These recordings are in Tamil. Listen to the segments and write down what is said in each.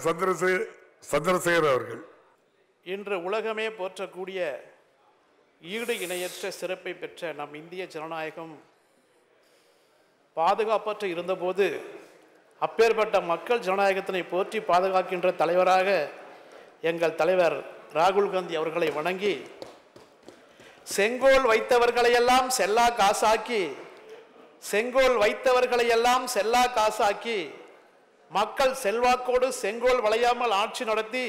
சந்திரசேகர் அவர்கள். இன்று உலகமே போற்றக்கூடிய ஈடு இணையற்ற சிறப்பை பெற்ற நம் இந்திய ஜனநாயகம் பாதுகாப்பற்று இருந்தபோது அப்பேற்பட்ட மக்கள் ஜனநாயகத்தினை போற்றி பாதுகாக்கின்ற தலைவராக எங்கள் தலைவர் ராகுல் காந்தி அவர்களை வணங்கி, செங்கோல் வைத்தவர்களையெல்லாம் செல்லா காசாக்கி மக்கள் செல்வாக்கோடு செங்கோல் வளையாமல் ஆட்சி நடத்தி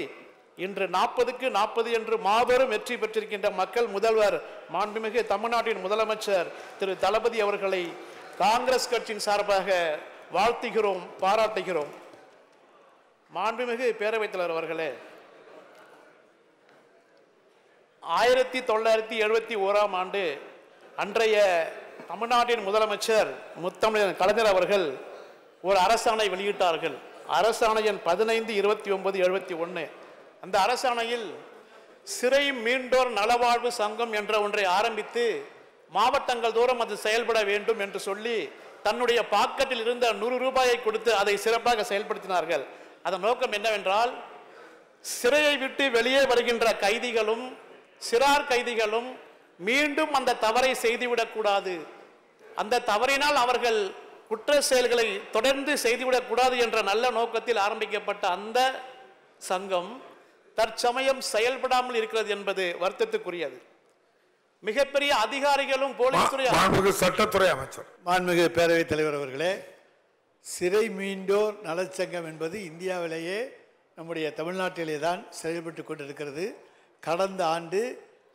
இன்று 40க்கு 40 என்று மாபெரும் வெற்றி பெற்றிருக்கின்ற மக்கள் முதல்வர் மாண்புமிகு தமிழ்நாட்டின் முதலமைச்சர் திரு தளபதி அவர்களை காங்கிரஸ் கட்சியின் சார்பாக வாழ்த்துகிறோம், பாராட்டுகிறோம். மாண்புமிகு பேரவைத் தலைவர் அவர்களே, 1971ஆம் ஆண்டு அன்றைய தமிழ்நாட்டின் முதலமைச்சர் முத்தமிழர் கலைஞர் அவர்கள் ஒரு அரசாணை வெளியிட்டார்கள். அரசாணை எண் 15/29/71. அந்த அரசாணையில் சிறை மீண்டோர் நலவாழ்வு சங்கம் என்ற ஒன்றை ஆரம்பித்து மாவட்டங்கள் தோறும் அது செயல்பட வேண்டும் என்று சொல்லி தன்னுடைய பாக்கெட்டில் இருந்த 100 ரூபாயை கொடுத்து அதை சிறப்பாக செயல்படுத்தினார்கள். அதன் நோக்கம் என்னவென்றால், சிறையை விட்டு வெளியே வருகின்ற கைதிகளும் சிறார் கைதிகளும் மீண்டும் அந்த தவறை செய்துவிடக்கூடாது, அந்த தவறினால் அவர்கள் குற்ற செயல்களை தொடர்ந்து செய்துவிடக்கூடாது என்ற நல்ல நோக்கத்தில் ஆரம்பிக்கப்பட்ட அந்த சங்கம் தற்சமயம் செயல்படாமல் இருக்கிறது என்பது வருத்தத்துக்குரியது. மிகப்பெரிய அதிகாரிகளும் போலீஸ் துறை சட்டத்துறை அமைச்சர் மாண்புமிகு பேரவைத் தலைவர் அவர்களே, சிறை மீண்டோர் நலச்சங்கம் என்பது இந்தியாவிலேயே நம்முடைய தமிழ்நாட்டிலே தான் செயல்பட்டு கொண்டிருக்கிறது. கடந்த ஆண்டு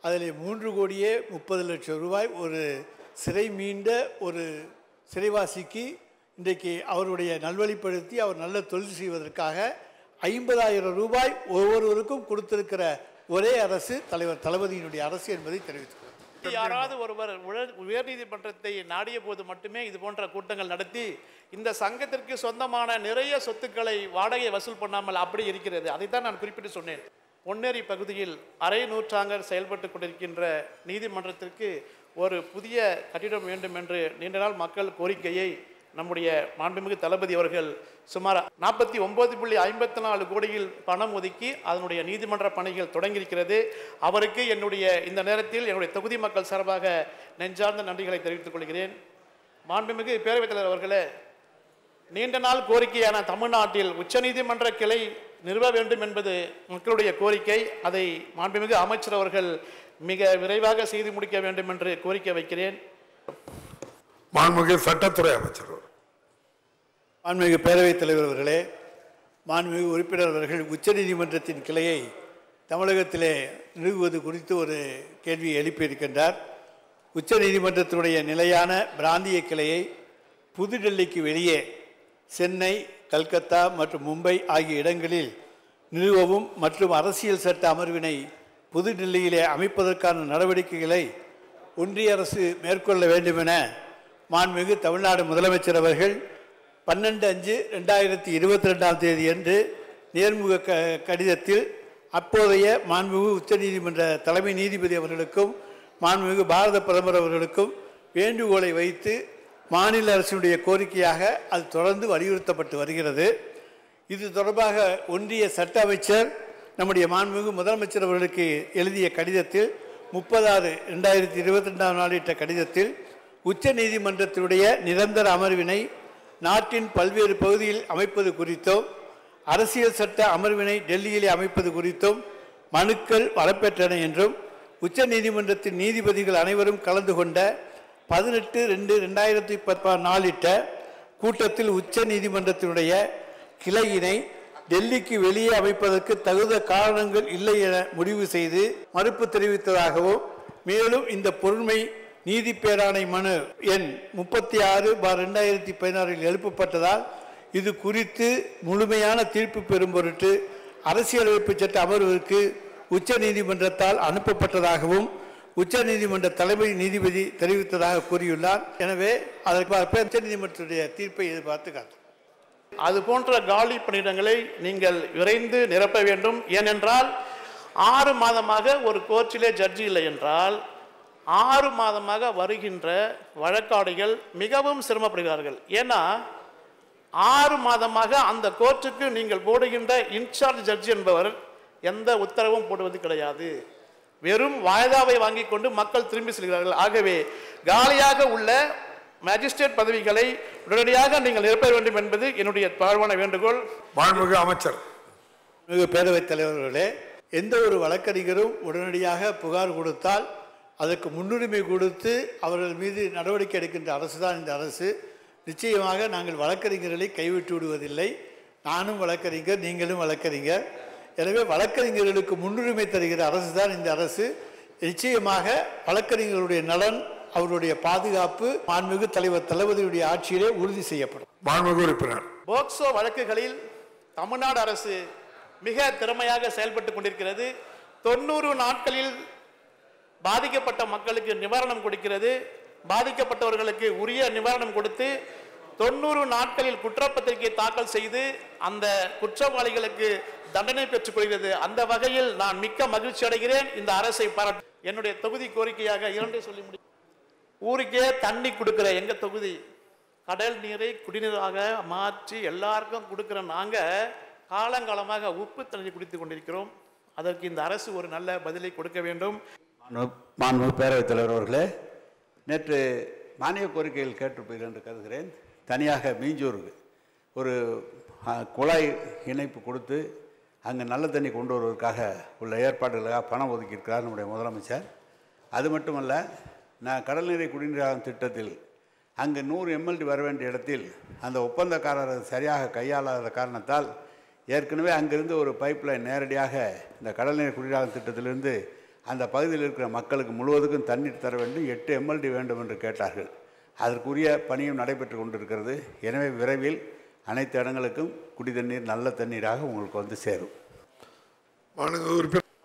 அதில் 3,30,00,000 ரூபாய் ஒரு சிறை மீண்ட ஒரு சிறைவாசிக்கு இன்றைக்கு அவருடைய நல்வழிப்படுத்தி அவர் நல்ல தொழில் செய்வதற்காக 50,000 ரூபாய் ஒவ்வொருவருக்கும் கொடுத்திருக்கிற ஒரே அரசு தலைவர் தளபதியினுடைய அரசு என்பதை தெரிவித்துள்ளார். யாராவது ஒருவர் உயர்நீதிமன்றத்தை நாடிய போது மட்டுமே இது போன்ற கூட்டங்கள் நடத்தி இந்த சங்கத்திற்கு சொந்தமான நிறைய சொத்துக்களை வாடகை வசூல் பண்ணாமல் அப்படி இருக்கிறது. அதைத்தான் நான் குறிப்பிட்டு சொன்னேன். பொன்னேரி பகுதியில் அரை நூற்றாங்கர் செயல்பட்டு கொண்டிருக்கின்ற நீதிமன்றத்திற்கு ஒரு புதிய கட்டிடம் வேண்டும் என்று நீண்ட நாள் மக்கள் கோரிக்கையை நம்முடைய மாண்புமிகு தளபதி அவர்கள் சுமார் 49.54 கோடியில் பணம் ஒதுக்கி அதனுடைய நீதிமன்ற பணிகள் தொடங்கியிருக்கிறது. அவருக்கு என்னுடைய இந்த நேரத்தில் என்னுடைய தொகுதி மக்கள் சார்பாக நெஞ்சார்ந்த நன்றிகளை தெரிவித்துக் கொள்கிறேன். மாண்புமிகு பேரவைத் தலைவர் அவர்களே, நீண்ட நாள் கோரிக்கையான தமிழ்நாட்டில் உச்சநீதிமன்ற கிளை நிறுவ வேண்டும் என்பது மக்களுடைய கோரிக்கை. அதை மாண்புமிகு அமைச்சர் அவர்கள் மிக விரைவாக செய்து முடிக்க வேண்டும் என்று கோரிக்கை வைக்கிறேன். மாண்புமிகு சட்டத்துறை அமைச்சர். மாண்புமிகு பேரவைத் தலைவர் அவர்களே, மாண்புமிகு உறுப்பினர் அவர்கள் உச்சநீதிமன்றத்தின் கிளையை தமிழகத்திலே நிறுவுவது குறித்து ஒரு கேள்வியை எழுப்பியிருக்கின்றார். உச்சநீதிமன்றத்தினுடைய நிலையான பிராந்திய கிளையை புதுடெல்லிக்கு வெளியே சென்னை, கல்கத்தா மற்றும் மும்பை ஆகிய இடங்களில் நிறுவவும் மற்றும் அரசியல் சட்ட அமர்வினை புதுடெல்லியிலே அமைப்பதற்கான நடவடிக்கைகளை ஒன்றிய அரசு மேற்கொள்ள வேண்டும் என மாண்புமிகு தமிழ்நாடு முதலமைச்சர் அவர்கள் 12/5/2022 அன்று நேர்முக கடிதத்தில் அப்போதைய மாண்புமிகு உச்சநீதிமன்ற தலைமை நீதிபதி அவர்களுக்கும் மாண்புமிகு பாரத பிரதமர் அவர்களுக்கும் வேண்டுகோளை வைத்து மாநில அரசினுடைய கோரிக்கையாக அது தொடர்ந்து வலியுறுத்தப்பட்டு வருகிறது. இது தொடர்பாக ஒன்றிய சட்ட அமைச்சர் நம்முடைய மாண்புமிகு முதலமைச்சர் அவர்களுக்கு எழுதிய கடிதத்தில் 30/6/2022 இட்ட கடிதத்தில் உச்ச நீதிமன்றத்தினுடைய நிரந்தர அமர்வினை நாட்டின் பல்வேறு பகுதியில் அமைப்பது குறித்தும் அரசியல் சட்ட அமர்வினை டெல்லியிலே அமைப்பது குறித்தும் மனுக்கள் வரப்பெற்றன என்றும் உச்ச நீதிமன்றத்தின் நீதிபதிகள் அனைவரும் கலந்து கொண்ட 18/2/2014 இட்ட கூட்டத்தில் உச்ச நீதிமன்றத்தினுடைய கிளையினை டெல்லிக்கு வெளியே அமைப்பதற்கு தகுந்த காரணங்கள் இல்லை என முடிவு செய்து மறுப்பு தெரிவித்ததாகவும், மேலும் இந்த பொருண்மை நீதி பேராணை மனு எண் 36/2016 எழுப்பப்பட்டதால் இது குறித்து முழுமையான தீர்ப்பு பெறும் பொருட்டு அரசியலமைப்பு சட்ட அமர்வுக்கு உச்ச நீதிமன்றத்தால் அனுப்பப்பட்டதாகவும் உச்ச நீதிமன்ற தலைமை நீதிபதி தெரிவித்ததாக கூறியுள்ளார். எனவே அதற்கு உச்ச நீதிமன்றத்துடைய தீர்ப்பை எதிர்பார்த்து காத்தோம். அது போன்ற காலி பணியிடங்களை நீங்கள் விரைந்து நிரப்ப வேண்டும். ஏனென்றால் 6 மாதமாக ஒரு கோர்ட்டிலே ஜட்ஜி இல்லை என்றால் 6 மாதமாக வருகின்ற வழக்காடிகள் மிகவும் சிரமப்படுகிறார்கள். ஏன்னா 6 மாதமாக அந்த கோர்ட்டுக்கு நீங்கள் போடுகின்ற இன்சார்ஜ் ஜட்ஜி என்பவர் எந்த உத்தரவும் போடுவது கிடையாது. வெறும் வாய்தாவை வாங்கி கொண்டு மக்கள் திரும்பி செல்கிறார்கள். ஆகவே காலியாக உள்ள மேஜிஸ்ட்ரேட் பதவிகளை உடனடியாக நீங்கள் நிரப்ப வேண்டும் என்பது என்னுடைய தாழ்வான வேண்டுகோள். மாண்புமிகு அமைச்சர். பேரவைத் தலைவர்களே, எந்த ஒரு வழக்கறிஞரும் உடனடியாக புகார் கொடுத்தால் அதற்கு முன்னுரிமை கொடுத்து அவர்கள் மீது நடவடிக்கை எடுக்கின்ற அரசு தான் இந்த அரசு. நிச்சயமாக நாங்கள் வழக்கறிஞர்களை கைவிட்டு விடுவதில்லை. நானும் வழக்கறிஞர், நீங்களும் வழக்கறிஞர். எனவே வழக்கறிஞர்களுக்கு முன்னுரிமை தருகிற அரசு தான் இந்த அரசு. நிச்சயமாக வழக்கறிஞர்களுடைய நலன், அவருடைய பாதுகாப்பு மாண்புமிகு தலைவர் தளபதியுடைய ஆட்சியிலே உறுதி செய்யப்படும். மாண்புமிகு உறுப்பினர். போக்சோ வழக்குகளில் தமிழ்நாடு அரசு மிக திறமையாக செயல்பட்டு கொண்டிருக்கிறது. 90 நாட்களில் பாதிக்கப்பட்ட மக்களுக்கு நிவாரணம் கொடுக்கிறது. பாதிக்கப்பட்டவர்களுக்கு உரிய நிவாரணம் கொடுத்து 90 நாட்களில் குற்றப்பத்திரிகை தாக்கல் செய்து அந்த குற்றவாளிகளுக்கு தண்டனை பெற்றுக் கொள்கிறது. அந்த வகையில் நான் மிக்க மகிழ்ச்சி அடைகிறேன். இந்த அரசை பாராட்டு. என்னுடைய தொகுதி கோரிக்கையாக 2 சொல்லி முடியும். ஊருக்கே தண்ணி கொடுக்கிற எங்க தொகுதி கடல் நீரை குடிநீராக மாற்றி எல்லாருக்கும் கொடுக்கிற நாங்க காலங்காலமாக உப்பு தண்ணீர் குடித்துக் கொண்டிருக்கிறோம். அதற்கு இந்த அரசு ஒரு நல்ல பதிலை கொடுக்க வேண்டும். மாண்புமிகு பேரவைத் தலைவர் அவர்களே, நேற்று மானிய கோரிக்கையில் கேட்டிருப்பீர்கள் என்று கருதுகிறேன். தனியாக மீஞ்சூருக்கு ஒரு குழாய் இணைப்பு கொடுத்து அங்கே நல்ல தண்ணி கொண்டு வருவதற்காக உள்ள ஏற்பாடுகளுக்காக பணம் ஒதுக்கியிருக்கிறார் நம்முடைய முதலமைச்சர். அது மட்டுமல்ல, நான் கடல் நீரை குடிநீராகும் திட்டத்தில் அங்கு 100 MLD வர வேண்டிய இடத்தில் அந்த ஒப்பந்தக்காரர் சரியாக கையாளாத காரணத்தால் ஏற்கனவே அங்கிருந்து ஒரு பைப்லைன் நேரடியாக இந்த கடல் நீர் குடிநீராகும் திட்டத்திலிருந்து அந்த பகுதியில் இருக்கிற மக்களுக்கு முழுவதுக்கும் தண்ணீர் தர வேண்டும், 8 MLD வேண்டும் என்று கேட்டார்கள். அதற்குரிய பணியும் நடைபெற்று கொண்டிருக்கிறது. எனவே விரைவில் அனைத்து இடங்களுக்கும் குடி தண்ணீர் நல்ல தண்ணீராக உங்களுக்கு வந்து சேரும்.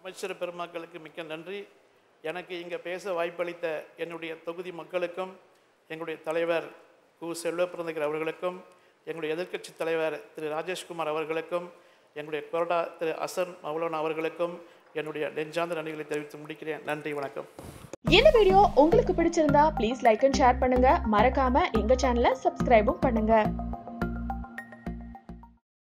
அமைச்சர் பெருமக்களுக்கு மிக்க நன்றி. எனக்கு இங்கே பேச வாய்ப்பளித்த என்னுடைய தொகுதி மக்களுக்கும், எங்களுடைய தலைவர் கு. செல்வப்பிரந்தகர் அவர்களுக்கும், எங்களுடைய எதிர்க்கட்சி தலைவர் திரு ராஜேஷ்குமார் அவர்களுக்கும், எங்களுடைய கொறடா திரு அசன் மௌலானா அவர்களுக்கும் என்னுடைய நெஞ்சார்ந்த நன்றிகளை தெரிவித்து முடிக்கிறேன். நன்றி, வணக்கம். இந்த வீடியோ உங்களுக்கு பிடிச்சிருந்தா ப்ளீஸ் லைக் அண்ட் ஷேர் பண்ணுங்க. மறக்காம எங்க சேனலை சப்ஸ்கிரைபும் பண்ணுங்க.